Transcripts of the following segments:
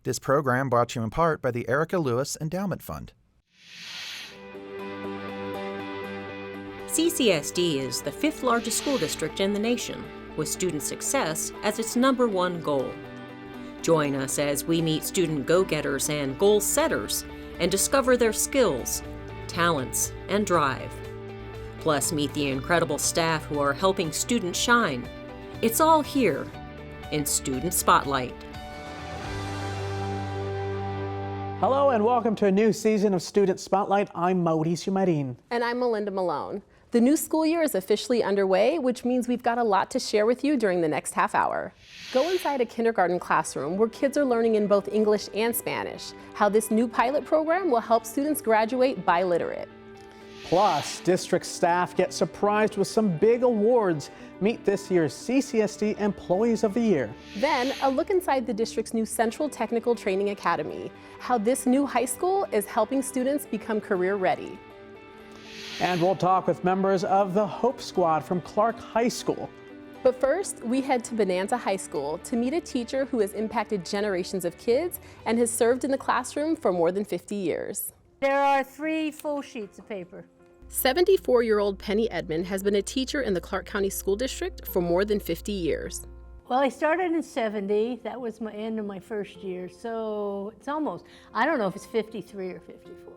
This program brought to you in part by the Erica Lewis Endowment Fund. CCSD is the 5th largest school district in the nation, with student success as its #1 goal. Join us as we meet student go-getters and goal setters and discover their skills, talents, and drive. Plus, meet the incredible staff who are helping students shine. It's all here in Student Spotlight. Hello and welcome to a new season of Student Spotlight. I'm Mauricio Marin. And I'm Melinda Malone. The new school year is officially underway, which means we've got a lot to share with you during the next half hour. Go inside a kindergarten classroom where kids are learning in both English and Spanish, how this new pilot program will help students graduate bi-literate. Plus, district staff get surprised with some big awards. Meet this year's CCSD Employees of the Year. Then, a look inside the district's new Central Technical Training Academy, how this new high school is helping students become career ready. And we'll talk with members of the Hope Squad from Clark High School. But first, we head to Bonanza High School to meet a teacher who has impacted generations of kids and has served in the classroom for more than 50 years. There are 3 full sheets of paper. 74-year-old Penny Edmond has been a teacher in the Clark County School District for more than 50 years. Well, I started in 70. That was my end of my first year. So it's almost, I don't know if it's 53 or 54.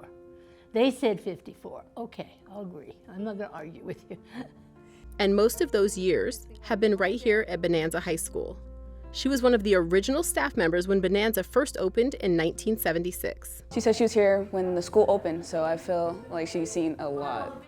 They said 54. Okay, I'll agree. I'm not going to argue with you. And most of those years have been right here at Bonanza High School. She was one of the original staff members when Bonanza first opened in 1976. She said she was here when the school opened, so I feel like she's seen a lot.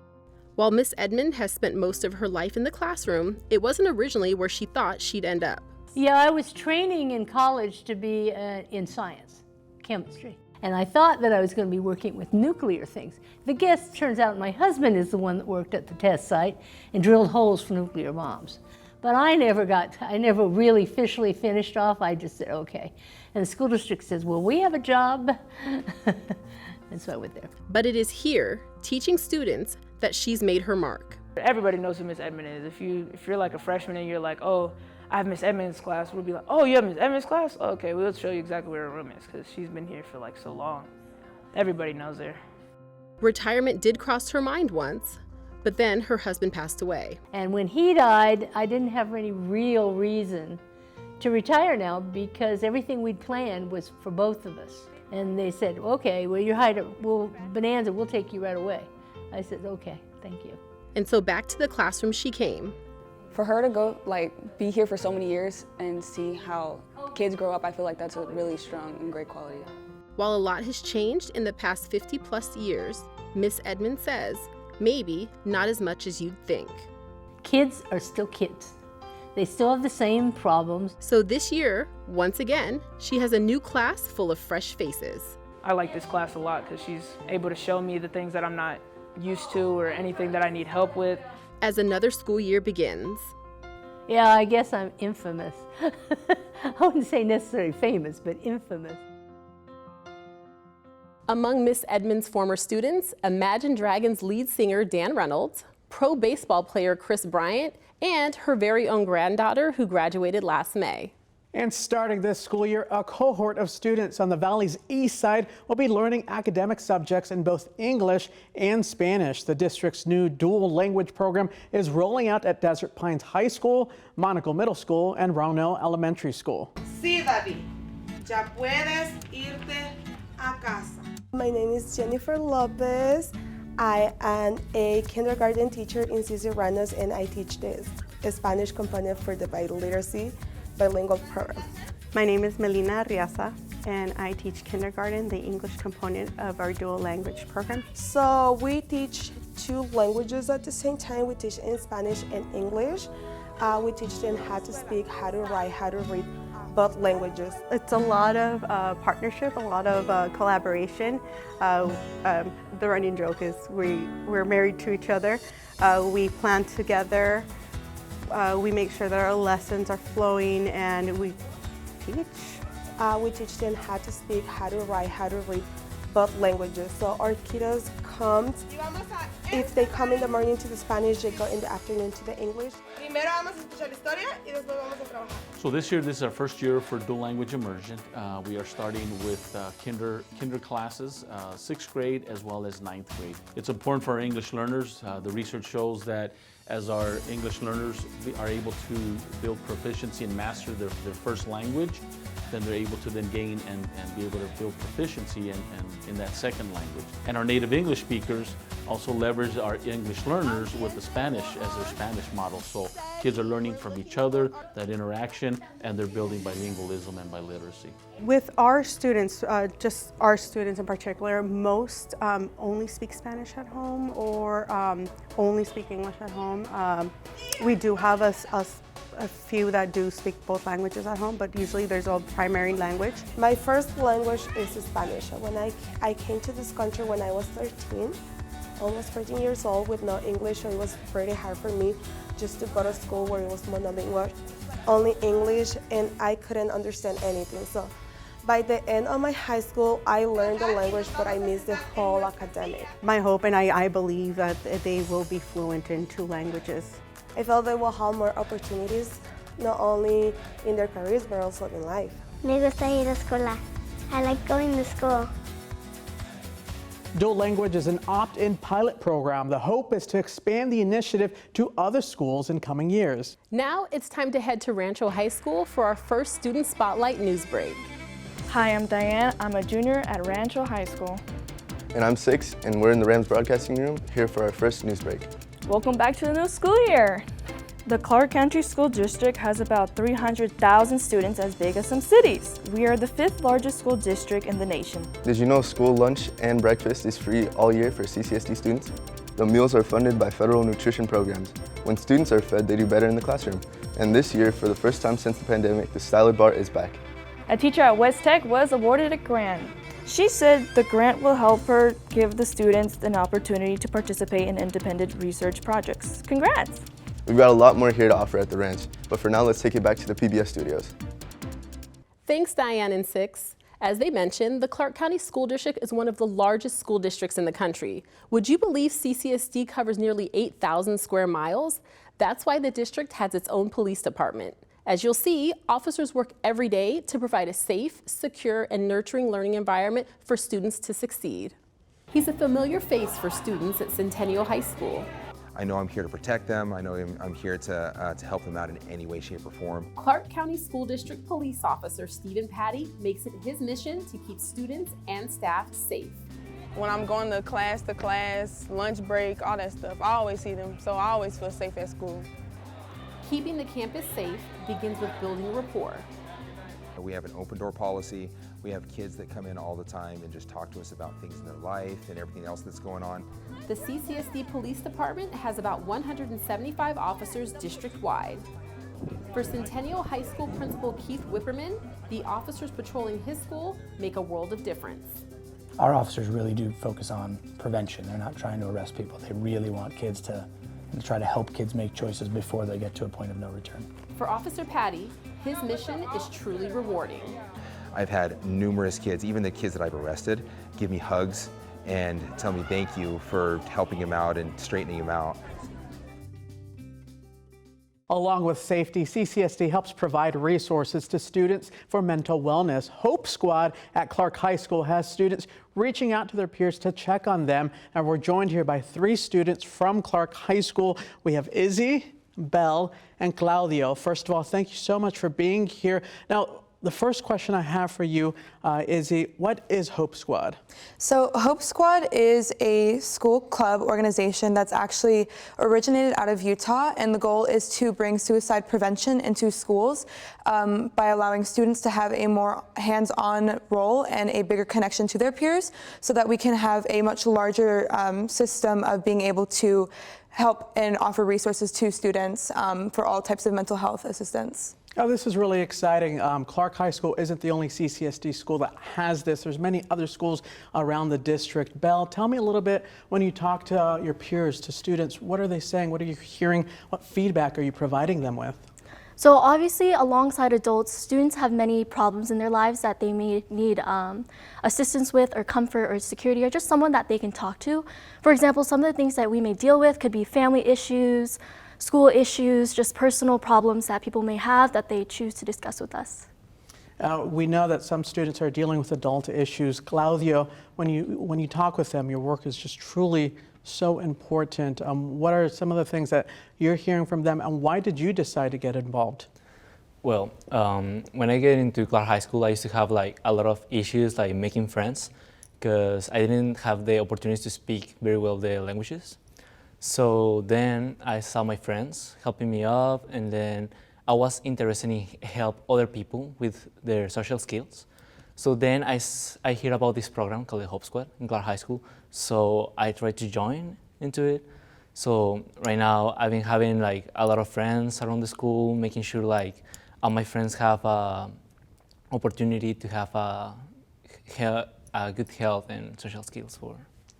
While Miss Edmond has spent most of her life in the classroom, it wasn't originally where she thought she'd end up. Yeah, I was training in college to be in science, chemistry. And I thought that I was going to be working with nuclear things. The guess turns out my husband is the one that worked at the test site and drilled holes for nuclear bombs. But I never really officially finished off. I just said, okay. And the school district says, well, we have a job. And so I went there. But it is here, teaching students, that she's made her mark. Everybody knows who Miss Edmond is. If you're like a freshman and you're like, oh, I have Miss Edmond's class, we'll be like, oh, you have Miss Edmond's class? Okay, we'll show you exactly where her room is because she's been here for like so long. Everybody knows her. Retirement did cross her mind once, but then her husband passed away. And when he died, I didn't have any real reason to retire now because everything we'd planned was for both of us. And they said, okay, well, you're hired, Bonanza, we'll take you right away. I said, okay, thank you. And so back to the classroom she came. For her to go, be here for so many years and see how kids grow up, I feel like that's a really strong and great quality. While a lot has changed in the past 50-plus years, Miss Edmond says, maybe not as much as you'd think. Kids are still kids. They still have the same problems. So this year, once again, she has a new class full of fresh faces. I like this class a lot because she's able to show me the things that I'm not used to or anything that I need help with. As another school year begins. Yeah, I guess I'm infamous. I wouldn't say necessarily famous, but infamous. Among Miss Edmond's former students, Imagine Dragons lead singer Dan Reynolds, pro baseball player Chris Bryant, and her very own granddaughter who graduated last May. And starting this school year, a cohort of students on the Valley's east side will be learning academic subjects in both English and Spanish. The district's new dual language program is rolling out at Desert Pines High School, Monaco Middle School, and Roundel Elementary School. Sí, David. Ya puedes irte a casa. My name is Jennifer Lopez. I am a kindergarten teacher in CCSD, and I teach the Spanish component for the bi-literacy bilingual program. My name is Melina Arriaza, and I teach kindergarten, the English component of our dual language program. So we teach 2 languages at the same time. We teach in Spanish and English. We teach them how to speak, how to write, how to read both languages. It's a lot of partnership, a lot of collaboration. The running joke is we're married to each other. We plan together. We make sure that our lessons are flowing, and we teach. We teach them how to speak, how to write, how to read both languages. So our kiddos comes, if they come in the morning to the Spanish, they go in the afternoon to the English. Primero vamos a escuchar historia y después vamos a trabajar. So this year, this is our first year for dual language immersion. We are starting with kinder classes, 6th grade as well as 9th grade. It's important for our English learners. The research shows that as our English learners are able to build proficiency and master their first language, then they're able to then gain and be able to build proficiency in that second language. And our native English speakers also leverage our English learners with the Spanish as their Spanish model. So kids are learning from each other, that interaction, and they're building bilingualism and biliteracy. With our students, just our students in particular, most only speak Spanish at home or only speak English at home. We do have a few that do speak both languages at home, but usually there's a primary language. My first language is Spanish. When I came to this country when I was 13, almost 14 years old with no English, so it was pretty hard for me just to go to school where it was monolingual, only English, and I couldn't understand anything. So by the end of my high school, I learned the language, but I missed the whole academic. My hope, and I believe that they will be fluent in 2 languages. I felt they will have more opportunities, not only in their careers, but also in life. Me gusta ir a escuela. I like going to school. Dual language is an opt-in pilot program. The hope is to expand the initiative to other schools in coming years. Now it's time to head to Rancho High School for our first Student Spotlight news break. Hi, I'm Diane. I'm a junior at Rancho High School. And I'm 6, and we're in the Rams broadcasting room here for our first news break. Welcome back to the new school year. The Clark County School District has about 300,000 students, as big as some cities. We are the 5th largest school district in the nation. Did you know school lunch and breakfast is free all year for CCSD students? The meals are funded by federal nutrition programs. When students are fed, they do better in the classroom. And this year, for the first time since the pandemic, the salad bar is back. A teacher at West Tech was awarded a grant. She said the grant will help her give the students an opportunity to participate in independent research projects. Congrats! We've got a lot more here to offer at the ranch, but for now, let's take it back to the PBS studios. Thanks, Diane and 6. As they mentioned, the Clark County School District is one of the largest school districts in the country. Would you believe CCSD covers nearly 8,000 square miles? That's why the district has its own police department. As you'll see, officers work every day to provide a safe, secure, and nurturing learning environment for students to succeed. He's a familiar face for students at Centennial High School. I know I'm here to protect them. I know I'm here to help them out in any way, shape, or form. Clark County School District Police Officer Stephen Patty makes it his mission to keep students and staff safe. When I'm going to class, lunch break, all that stuff, I always see them, so I always feel safe at school. Keeping the campus safe begins with building rapport. We have an open door policy. We have kids that come in all the time and just talk to us about things in their life and everything else that's going on. The CCSD Police Department has about 175 officers district-wide. For Centennial High School Principal Keith Whipperman, the officers patrolling his school make a world of difference. Our officers really do focus on prevention. They're not trying to arrest people. They really want kids to try to help kids make choices before they get to a point of no return. For Officer Patty, his mission is truly rewarding. I've had numerous kids, even the kids that I've arrested, give me hugs and tell me thank you for helping him out and straightening him out. Along with safety, CCSD helps provide resources to students for mental wellness. Hope Squad at Clark High School has students reaching out to their peers to check on them. And we're joined here by 3 students from Clark High School. We have Izzy, Belle, and Claudio. First of all, thank you so much for being here. Now, the first question I have for you, Izzy, what is Hope Squad? So Hope Squad is a school club organization that's actually originated out of Utah, and the goal is to bring suicide prevention into schools by allowing students to have a more hands-on role and a bigger connection to their peers so that we can have a much larger system of being able to help and offer resources to students for all types of mental health assistance. Oh, this is really exciting. Clark High School isn't the only CCSD school that has this. There's many other schools around the district. Belle, tell me a little bit, when you talk to your peers, to students, what are they saying? What are you hearing? What feedback are you providing them with? So obviously, alongside adults, students have many problems in their lives that they may need assistance with, or comfort, or security, or just someone that they can talk to. For example, some of the things that we may deal with could be family issues, school issues, just personal problems that people may have that they choose to discuss with us. We know that some students are dealing with adult issues. Claudio, when you talk with them, your work is just truly so important. What are some of the things that you're hearing from them, and why did you decide to get involved? Well, when I get into Clark High School, I used to have like a lot of issues like making friends, because I didn't have the opportunity to speak very well the languages. So then I saw my friends helping me up, and then I was interested in help other people with their social skills. So then I hear about this program called the Hope Squad in Clark High School. So I tried to join into it. So right now I've been having like a lot of friends around the school, making sure like all my friends have opportunity to have a good health and social skills for.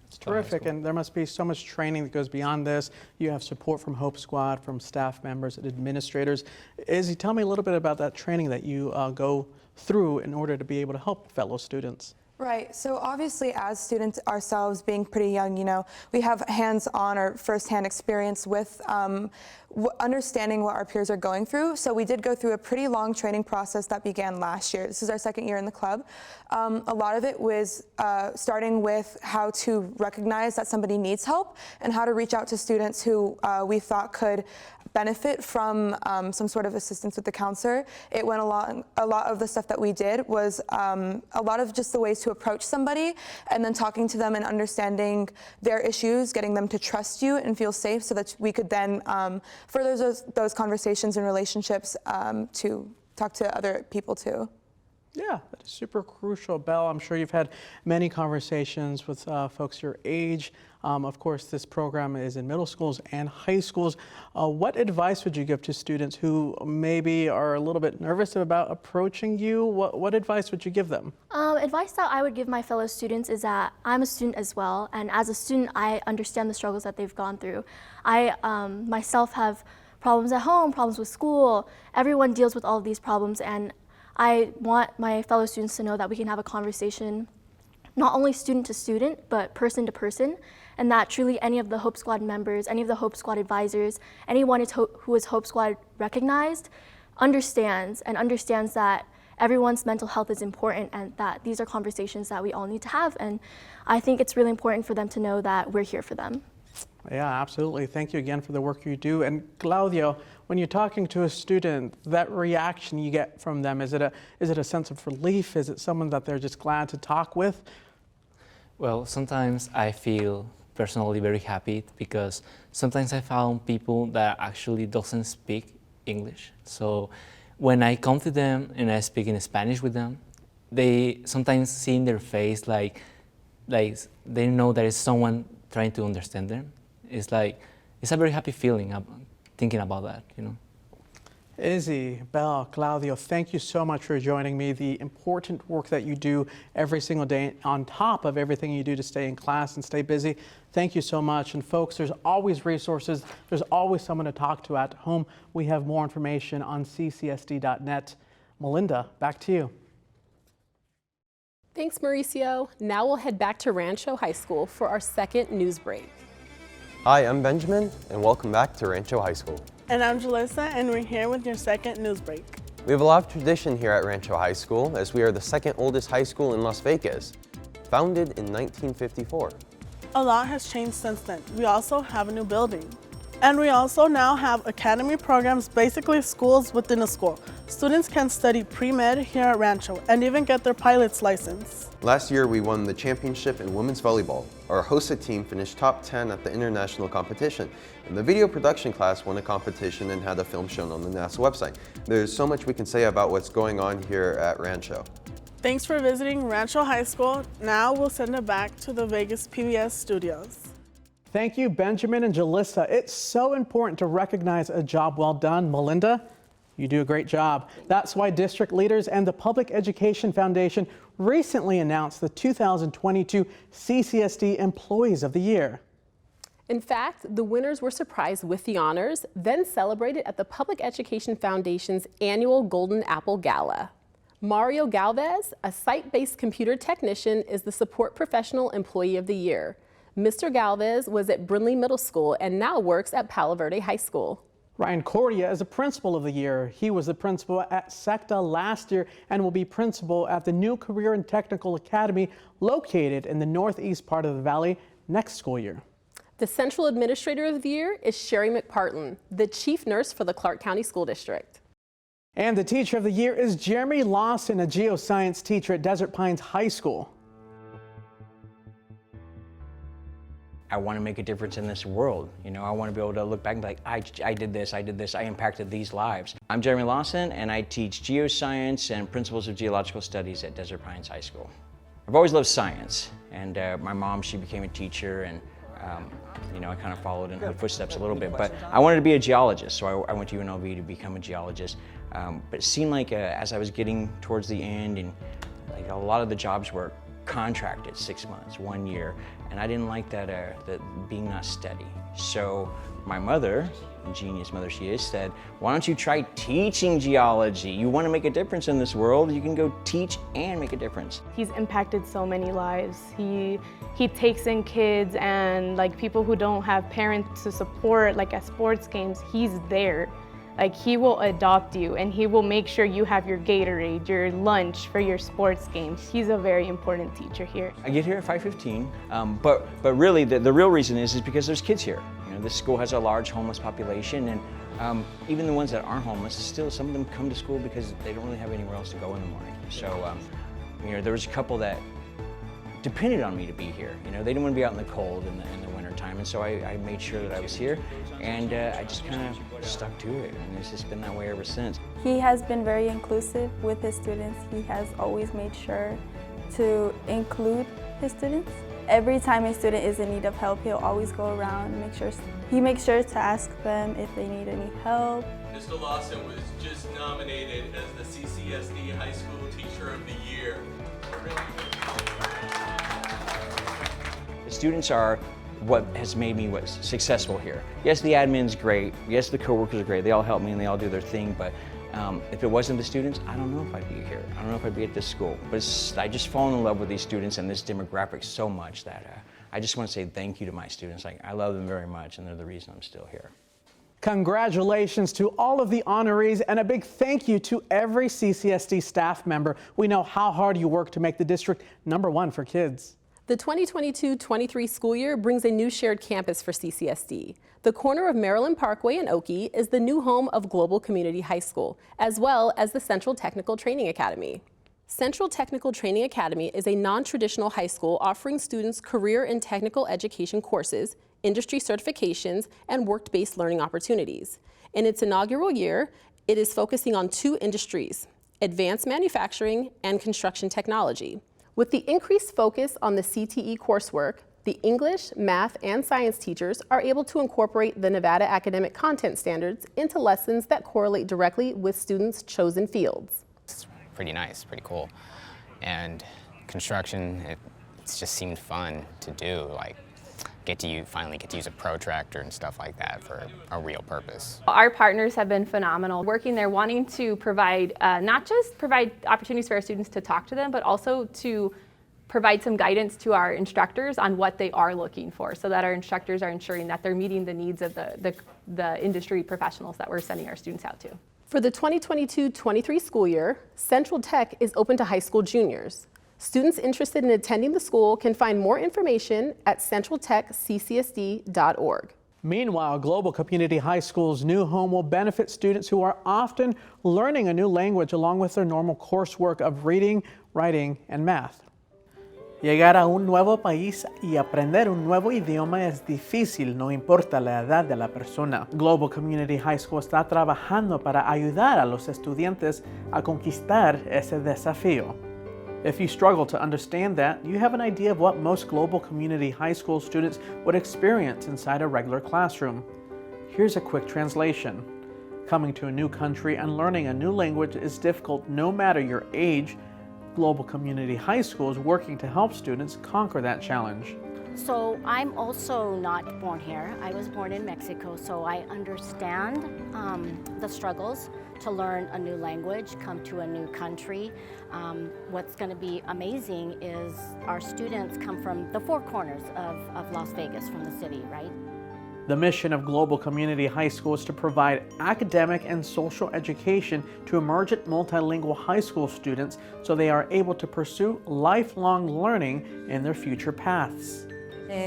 It's terrific, and there must be so much training that goes beyond this. You have support from Hope Squad, from staff members and administrators. Izzy, tell me a little bit about that training that you go through in order to be able to help fellow students. Right, so obviously as students ourselves, being pretty young, you know, we have hands-on or first-hand experience with understanding what our peers are going through. So we did go through a pretty long training process that began last year. This is our second year in the club. A lot of it was starting with how to recognize that somebody needs help and how to reach out to students who we thought could benefit from some sort of assistance with the counselor. It went along, a lot of the stuff that we did was a lot of just the ways to approach somebody, and then talking to them and understanding their issues, getting them to trust you and feel safe, so that we could then further those conversations and relationships to talk to other people too. Yeah, that is super crucial, Belle. I'm sure you've had many conversations with folks your age. Of course, this program is in middle schools and high schools. What advice would you give to students who maybe are a little bit nervous about approaching you? What advice would you give them? Advice that I would give my fellow students is that I'm a student as well, and as a student, I understand the struggles that they've gone through. I myself have problems at home, problems with school. Everyone deals with all of these problems, and I want my fellow students to know that we can have a conversation, not only student to student, but person to person, and that truly any of the Hope Squad members, any of the Hope Squad advisors, anyone who is Hope Squad recognized, understands that everyone's mental health is important, and that these are conversations that we all need to have. And I think it's really important for them to know that we're here for them. Yeah, absolutely. Thank you again for the work you do. And Claudio, when you're talking to a student, that reaction you get from them, is it a sense of relief? Is it someone that they're just glad to talk with? Well, sometimes I feel personally very happy, because sometimes I found people that actually doesn't speak English. So when I come to them and I speak in Spanish with them, they sometimes see in their face like they know there is someone trying to understand them. It's a very happy feeling thinking about that, you know. Izzy, Belle, Claudio, thank you so much for joining me. The important work that you do every single day on top of everything you do to stay in class and stay busy. Thank you so much. And folks, there's always resources. There's always someone to talk to at home. We have more information on ccsd.net. Melinda, back to you. Thanks, Mauricio. Now we'll head back to Rancho High School for our second news break. Hi, I'm Benjamin, and welcome back to Rancho High School. And I'm Jalissa, and we're here with your second news break. We have a lot of tradition here at Rancho High School, as we are the second oldest high school in Las Vegas, founded in 1954. A lot has changed since then. We also have a new building. And we also now have academy programs, basically schools within a school. Students can study pre-med here at Rancho and even get their pilot's license. Last year, we won the championship in women's volleyball. Our hosted team finished top 10 at the international competition. And the video production class won a competition and had a film shown on the NASA website. There's so much we can say about what's going on here at Rancho. Thanks for visiting Rancho High School. Now we'll send it back to the Vegas PBS studios. Thank you, Benjamin and Jalissa. It's so important to recognize a job well done. Melinda, you do a great job. That's why district leaders and the Public Education Foundation recently announced the 2022 CCSD Employees of the Year. In fact, the winners were surprised with the honors, then celebrated at the Public Education Foundation's annual Golden Apple Gala. Mario Galvez, a site-based computer technician, is the Support Professional Employee of the Year. Mr. Galvez was at Brindley Middle School and now works at Palo Verde High School. Ryan Cordia is a Principal of the Year. He was the principal at SECTA last year and will be principal at the new Career and Technical Academy located in the northeast part of the valley next school year. The Central Administrator of the Year is Sherry McPartlin, the Chief Nurse for the Clark County School District. And the Teacher of the Year is Jeremy Lawson, a geoscience teacher at Desert Pines High School. I want to make a difference in this world. You know, I want to be able to look back and be like, I did this, I impacted these lives. I'm Jeremy Lawson, and I teach geoscience and principles of geological studies at Desert Pines High School. I've always loved science, and my mom, she became a teacher, and you know, I kind of followed in her footsteps a little bit, but I wanted to be a geologist, so I went to UNLV to become a geologist. But it seemed like as I was getting towards the end, and like a lot of the jobs were contracted 6 months, 1 year, and I didn't like that being not steady. So my mother, genius mother she is, said, why don't you try teaching geology? You want to make a difference in this world, you can go teach and make a difference. He's impacted so many lives. He takes in kids and like people who don't have parents to support, like at sports games, he's there. Like he will adopt you and he will make sure you have your Gatorade, your lunch for your sports games. He's a very important teacher here. I get here at 5:15, but really the real reason is because there's kids here. You know, this school has a large homeless population, and even the ones that aren't homeless, still some of them come to school because they don't really have anywhere else to go in the morning. So you know, there was a couple that depended on me to be here. You know, they didn't want to be out in the cold in the winter time, and so I made sure that I was here, and I just kind of stuck to it, and it's just been that way ever since. He has been very inclusive with his students. He has always made sure to include his students. Every time a student is in need of help, he'll always go around and he makes sure to ask them if they need any help. Mr. Lawson was just nominated as the CCSD High School Teacher of the Year. The students are what has made me successful here. Yes, the admin's great. Yes, the coworkers are great. They all help me and they all do their thing, but if it wasn't the students, I don't know if I'd be here. I don't know if I'd be at this school. But I just fallen in love with these students and this demographic so much that I just want to say thank you to my students. Like, I love them very much, and they're the reason I'm still here. Congratulations to all of the honorees, and a big thank you to every CCSD staff member. We know how hard you work to make the district #1 for kids. The 2022-23 school year brings a new shared campus for CCSD. The corner of Maryland Parkway and Oakey is the new home of Global Community High School, as well as the Central Technical Training Academy. Central Technical Training Academy is a non-traditional high school offering students career and technical education courses, industry certifications, and work-based learning opportunities. In its inaugural year, it is focusing on 2 industries, advanced manufacturing and construction technology. With the increased focus on the CTE coursework, the English, math, and science teachers are able to incorporate the Nevada academic content standards into lessons that correlate directly with students' chosen fields. It's pretty nice, pretty cool. And construction, it just seemed fun to do. Like, finally get to use a protractor and stuff like that for a real purpose. Our partners have been phenomenal. Working there, wanting to provide, not just provide opportunities for our students to talk to them, but also to provide some guidance to our instructors on what they are looking for, so that our instructors are ensuring that they're meeting the needs of the industry professionals that we're sending our students out to. For the 2022-23 school year, Central Tech is open to high school juniors. Students interested in attending the school can find more information at centraltechccsd.org. Meanwhile, Global Community High School's new home will benefit students who are often learning a new language along with their normal coursework of reading, writing, and math. Llegar a un nuevo país y aprender un nuevo idioma es difícil, no importa la edad de la persona. Global Community High School está trabajando para ayudar a los estudiantes a conquistar ese desafío. If you struggle to understand that, you have an idea of what most Global Community High School students would experience inside a regular classroom. Here's a quick translation. Coming to a new country and learning a new language is difficult no matter your age. Global Community High School is working to help students conquer that challenge. So I'm also not born here. I was born in Mexico, so I understand the struggles to learn a new language, come to a new country. What's going to be amazing is our students come from the four corners of Las Vegas, from the city, right? The mission of Global Community High School is to provide academic and social education to emergent multilingual high school students so they are able to pursue lifelong learning in their future paths.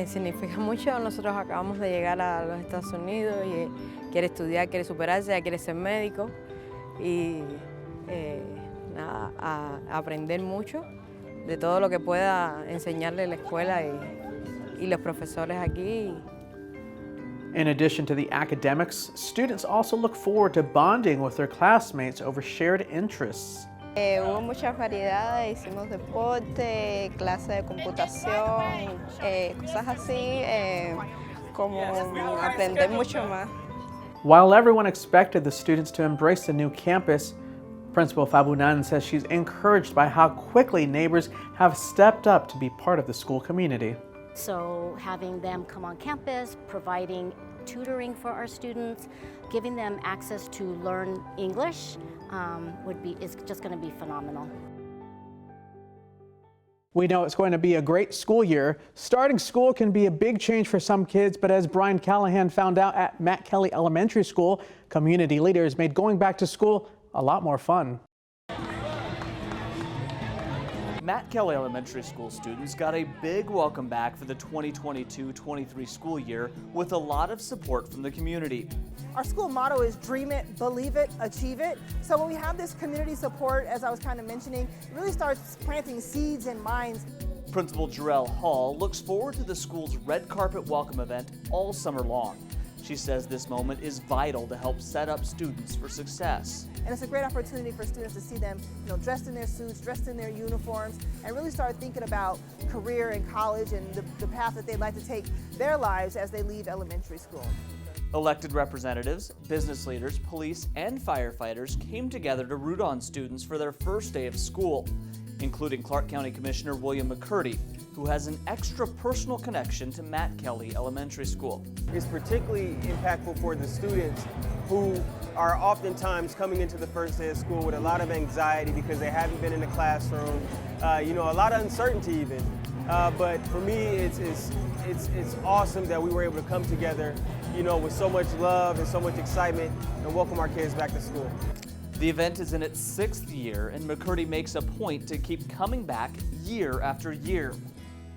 Significa mucho. Nosotros acabamos de llegar a los Estados Unidos y quiere estudiar, quiere superarse, quiere ser médico y nada, a aprender mucho de todo lo que pueda enseñarle la escuela y los profesores aquí. In addition to the academics, students also look forward to bonding with their classmates over shared interests. Hubo muchas variedades, hicimos deporte, clase de computación, cosas así, como aprender mucho más. While everyone expected the students to embrace the new campus, Principal Fabunan says she's encouraged by how quickly neighbors have stepped up to be part of the school community. So having them come on campus, providing tutoring for our students, giving them access to learn English is just going to be phenomenal. We know it's going to be a great school year. Starting school can be a big change for some kids, but as Brian Callahan found out at Matt Kelly Elementary School, community leaders made going back to school a lot more fun. Matt Kelly Elementary School students got a big welcome back for the 2022-23 school year with a lot of support from the community. Our school motto is dream it, believe it, achieve it. So when we have this community support, as I was kind of mentioning, it really starts planting seeds in minds. Principal Jarrell Hall looks forward to the school's red carpet welcome event all summer long. She says this moment is vital to help set up students for success. And it's a great opportunity for students to see them, dressed in their suits, dressed in their uniforms, and really start thinking about career in college and the path that they'd like to take their lives as they leave elementary school. Elected representatives, business leaders, police, and firefighters came together to root on students for their first day of school, including Clark County Commissioner William McCurdy, who has an extra personal connection to Matt Kelly Elementary School. It's particularly impactful for the students who are oftentimes coming into the first day of school with a lot of anxiety because they haven't been in the classroom, a lot of uncertainty even. But for me, it's awesome that we were able to come together, with so much love and so much excitement and welcome our kids back to school. The event is in its 6th year, and McCurdy makes a point to keep coming back year after year.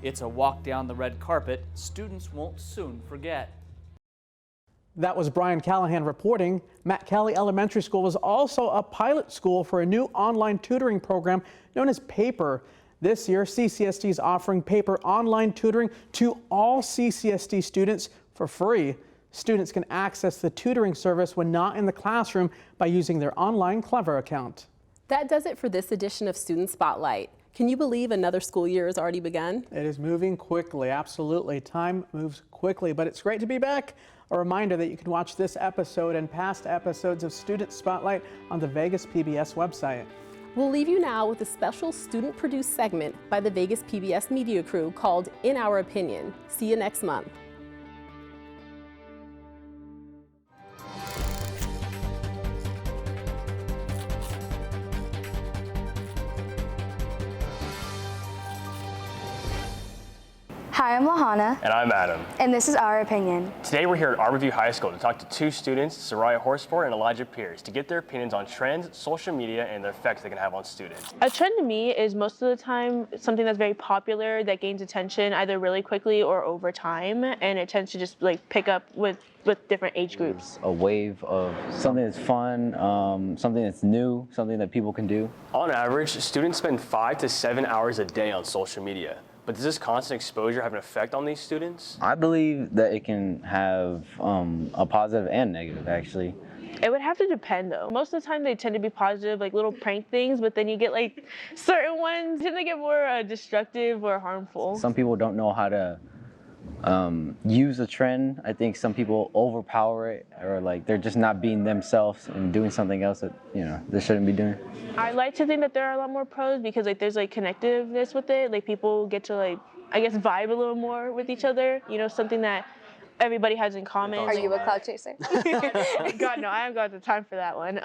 It's a walk down the red carpet students won't soon forget. That was Brian Callahan reporting. Matt Kelly Elementary School was also a pilot school for a new online tutoring program known as Paper. This year, CCSD is offering Paper online tutoring to all CCSD students for free. Students can access the tutoring service when not in the classroom by using their online Clever account. That does it for this edition of Student Spotlight. Can you believe another school year has already begun? It is moving quickly, absolutely. Time moves quickly, but it's great to be back. A reminder that you can watch this episode and past episodes of Student Spotlight on the Vegas PBS website. We'll leave you now with a special student-produced segment by the Vegas PBS media crew called In Our Opinion. See you next month. Hi, I'm Lahana. And I'm Adam. And this is Our Opinion. Today we're here at Arborview High School to talk to two students, Soraya Horsford and Elijah Pierce, to get their opinions on trends, social media, and the effects they can have on students. A trend to me is most of the time something that's very popular that gains attention either really quickly or over time, and it tends to just pick up with different age groups. A wave of something that's fun, something that's new, something that people can do. On average, students spend 5 to 7 hours a day on social media. But does this constant exposure have an effect on these students? I believe that it can have a positive and negative, actually. It would have to depend, though. Most of the time, they tend to be positive, little prank things, but then you get certain ones tend to get more destructive or harmful. Some people don't know how to use a trend. I think some people overpower it, or they're just not being themselves and doing something else that they shouldn't be doing. I like to think that there are a lot more pros because there's connectiveness with it. People get to I guess, vibe a little more with each other. You know, something that everybody has in common. Are you a cloud chaser? God, no, I haven't got the time for that one.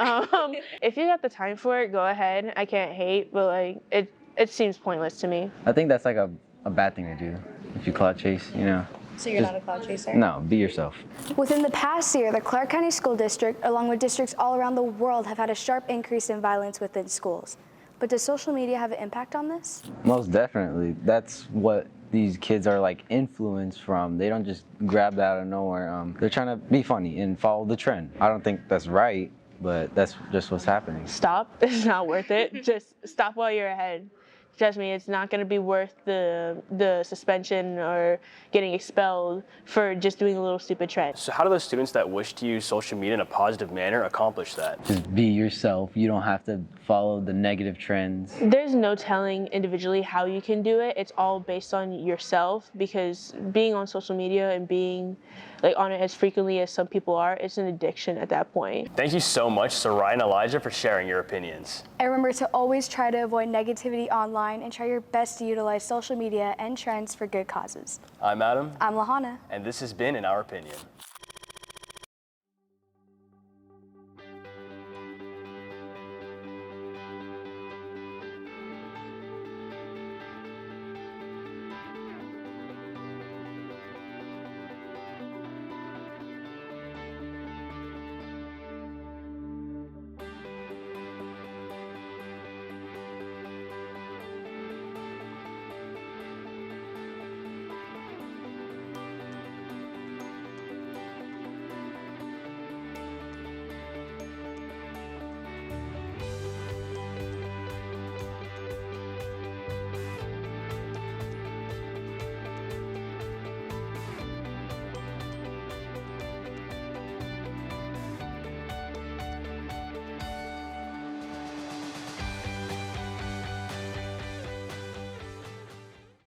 If you got the time for it, go ahead. I can't hate, but like it seems pointless to me. I think that's like a bad thing to do if you cloud chase, you know. So you're not a cloud chaser? No, be yourself. Within the past year, the Clark County School District, along with districts all around the world, have had a sharp increase in violence within schools. But does social media have an impact on this? Most definitely. That's what these kids are like influenced from. They don't just grab that out of nowhere. They're trying to be funny and follow the trend. I don't think that's right, but that's just what's happening. Stop. It's not worth it. Just stop while you're ahead. Trust me, it's not going to be worth the suspension or getting expelled for just doing a little stupid trend. So how do those students that wish to use social media in a positive manner accomplish that? Just be yourself. You don't have to follow the negative trends. There's no telling individually how you can do it. It's all based on yourself, because being on social media and being like on it as frequently as some people are, it's an addiction at that point. Thank you so much, Sarai and Elijah, for sharing your opinions. And remember to always try to avoid negativity online and try your best to utilize social media and trends for good causes. I'm Adam. I'm Lahana. And this has been In Our Opinion.